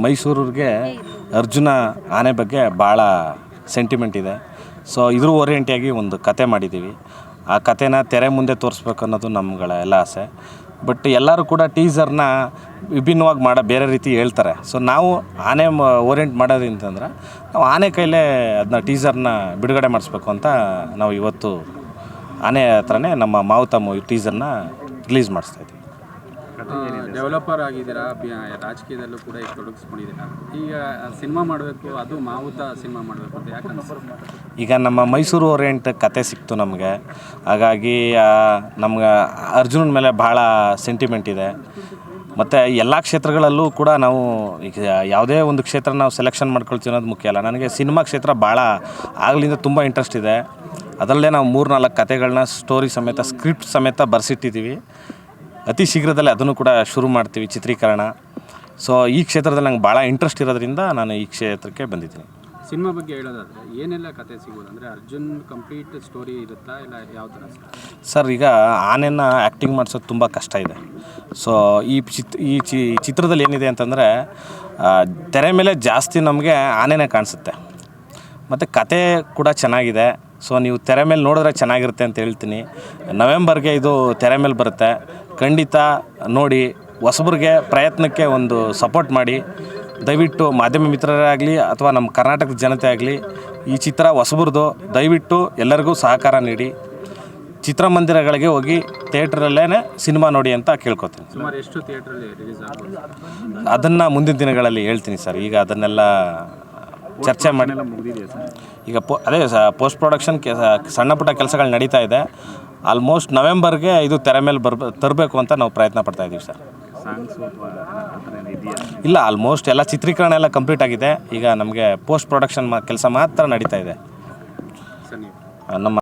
ಮೈಸೂರಿಗೆ ಅರ್ಜುನ ಆನೆ ಬಗ್ಗೆ ಭಾಳ ಸೆಂಟಿಮೆಂಟ್ ಇದೆ. ಸೊ ಇದ್ರ ಓರಿಯೆಂಟಿಯಾಗಿ ಒಂದು ಕತೆ ಮಾಡಿದ್ದೀವಿ. ಆ ಕತೆನ ತೆರೆ ಮುಂದೆ ತೋರಿಸ್ಬೇಕು ಅನ್ನೋದು ನಮ್ಗಳ ಎಲ್ಲ ಆಸೆ. ಬಟ್ ಎಲ್ಲರೂ ಕೂಡ ಟೀಸರ್ನ ವಿಭಿನ್ನವಾಗಿ ಬೇರೆ ರೀತಿ ಹೇಳ್ತಾರೆ. ಸೊ ನಾವು ಆನೆ ಓರಿಯೆಂಟ್ ಮಾಡೋದಂತಂದ್ರೆ ನಾವು ಆನೆ ಕೈಲೇ ಅದನ್ನ ಟೀಸರ್ನ ಬಿಡುಗಡೆ ಮಾಡಿಸ್ಬೇಕು ಅಂತ ನಾವು ಇವತ್ತು ಆನೆ ಹತ್ರನೇ ನಮ್ಮ ಮಾವುತ ಟೀಸರ್ನ ರಿಲೀಸ್ ಮಾಡಿಸ್ತಾಯಿದ್ದೀವಿ. ಡೆವಲಪರ್ ಆಗಿದ್ದೀರಾ, ರಾಜಕೀಯದಲ್ಲೂ ಕೂಡ ಈಗ ತೊಡಗಿಸ್ಕೊಂಡಿದ್ದೀರಾ. ಈಗ ಸಿನಿಮಾ ಮಾಡಬೇಕು, ಅದು ಮಾವುತ ಸಿನಿಮಾ ಮಾಡಬೇಕು ಅಂತ ಯಾಕಂದ್ರೆ ಈಗ ನಮ್ಮ ಮೈಸೂರು ಓರಿಯೆಂಟ್ ಕತೆ ಸಿಕ್ತು ನಮಗೆ. ಹಾಗಾಗಿ ನಮ್ಗೆ ಅರ್ಜುನನ ಮೇಲೆ ಭಾಳ ಸೆಂಟಿಮೆಂಟ್ ಇದೆ. ಮತ್ತು ಎಲ್ಲ ಕ್ಷೇತ್ರಗಳಲ್ಲೂ ಕೂಡ ನಾವು ಈಗ ಯಾವುದೇ ಒಂದು ಕ್ಷೇತ್ರ ನಾವು ಸೆಲೆಕ್ಷನ್ ಮಾಡ್ಕೊಳ್ತೀವಿ ಅನ್ನೋದು ಮುಖ್ಯ ಅಲ್ಲ. ನನಗೆ ಸಿನಿಮಾ ಕ್ಷೇತ್ರ ಭಾಳ ಆಗಲಿಂದ ತುಂಬ ಇಂಟ್ರೆಸ್ಟ್ ಇದೆ. ಅದರಲ್ಲೇ ನಾವು 3-4 ಕತೆಗಳನ್ನ ಸ್ಟೋರಿ ಸಮೇತ ಸ್ಕ್ರಿಪ್ಟ್ ಸಮೇತ ಬರೆಸಿಟ್ಟಿದ್ದೀವಿ. ಅತಿ ಶೀಘ್ರದಲ್ಲೇ ಅದನ್ನು ಕೂಡ ಶುರು ಮಾಡ್ತೀವಿ ಚಿತ್ರೀಕರಣ. ಸೊ ಈ ಕ್ಷೇತ್ರದಲ್ಲಿ ನಂಗೆ ಭಾಳ ಇಂಟ್ರೆಸ್ಟ್ ಇರೋದ್ರಿಂದ ನಾನು ಈ ಕ್ಷೇತ್ರಕ್ಕೆ ಬಂದಿದ್ದೀನಿ. ಸಿನಿಮಾ ಬಗ್ಗೆ ಹೇಳೋದಾದರೆ ಏನೆಲ್ಲ ಕತೆ ಸಿಗೋದು ಅಂದರೆ ಅರ್ಜುನ್ ಕಂಪ್ಲೀಟ್ ಸ್ಟೋರಿ ಇರುತ್ತಾ ಇಲ್ಲ ಯಾವ ಥರ ಸರ್? ಈಗ ಆನೆನ ಆ್ಯಕ್ಟಿಂಗ್ ಮಾಡಿಸೋದು ತುಂಬ ಕಷ್ಟ ಇದೆ. ಸೊ ಈ ಚಿತ್ರದಲ್ಲಿ ಏನಿದೆ ಅಂತಂದರೆ ತೆರೆ ಮೇಲೆ ಜಾಸ್ತಿ ನಮಗೆ ಆನೆನೇ ಕಾಣಿಸುತ್ತೆ. ಮತ್ತು ಕತೆ ಕೂಡ ಚೆನ್ನಾಗಿದೆ. ಸೊ ನೀವು ತೆರೆ ಮೇಲೆ ನೋಡಿದ್ರೆ ಚೆನ್ನಾಗಿರುತ್ತೆ ಅಂತ ಹೇಳ್ತೀನಿ. ನವೆಂಬರ್ಗೆ ಇದು ತೆರೆ ಮೇಲೆ ಬರುತ್ತೆ. ಖಂಡಿತ ನೋಡಿ, ಹೊಸಬ್ರಿಗೆ ಪ್ರಯತ್ನಕ್ಕೆ ಒಂದು ಸಪೋರ್ಟ್ ಮಾಡಿ. ದಯವಿಟ್ಟು ಮಾಧ್ಯಮ ಮಿತ್ರರೇ ಆಗಲಿ ಅಥವಾ ನಮ್ಮ ಕರ್ನಾಟಕದ ಜನತೆ ಆಗಲಿ, ಈ ಚಿತ್ರ ಹೊಸಬ್ರದ್ದು, ದಯವಿಟ್ಟು ಎಲ್ಲರಿಗೂ ಸಹಕಾರ ನೀಡಿ. ಚಿತ್ರಮಂದಿರಗಳಿಗೆ ಹೋಗಿ ಥಿಯೇಟ್ರಲ್ಲೇ ಸಿನಿಮಾ ನೋಡಿ ಅಂತ ಕೇಳ್ಕೊತೀನಿ. ಸುಮಾರು ಎಷ್ಟು ಥಿಯೇಟ್ರಲ್ಲಿ ರಿಲೀಸ್ ಆಗ್ಬೋದು ಅದನ್ನು ಮುಂದಿನ ದಿನಗಳಲ್ಲಿ ಹೇಳ್ತೀನಿ ಸರ್. ಈಗ ಅದನ್ನೆಲ್ಲ ಚರ್ಚೆ ಮಾಡಿ ಈಗ ಅದೇ ಪೋಸ್ಟ್ ಪ್ರೊಡಕ್ಷನ್ ಸಣ್ಣ ಪುಟ್ಟ ಕೆಲಸಗಳು ನಡೀತಾ ಇದೆ. ಆಲ್ಮೋಸ್ಟ್ ನವೆಂಬರ್ಗೆ ಇದು ತೆರೆ ಮೇಲೆ ತರಬೇಕು ಅಂತ ನಾವು ಪ್ರಯತ್ನ ಪಡ್ತಾಯಿದ್ದೀವಿ ಸರ್. ಇಲ್ಲ, ಆಲ್ಮೋಸ್ಟ್ ಎಲ್ಲ ಚಿತ್ರೀಕರಣ ಎಲ್ಲ ಕಂಪ್ಲೀಟ್ ಆಗಿದೆ. ಈಗ ನಮಗೆ ಪೋಸ್ಟ್ ಪ್ರೊಡಕ್ಷನ್ ಕೆಲಸ ಮಾತ್ರ ನಡೀತಾ ಇದೆ. ನಮ್ಮ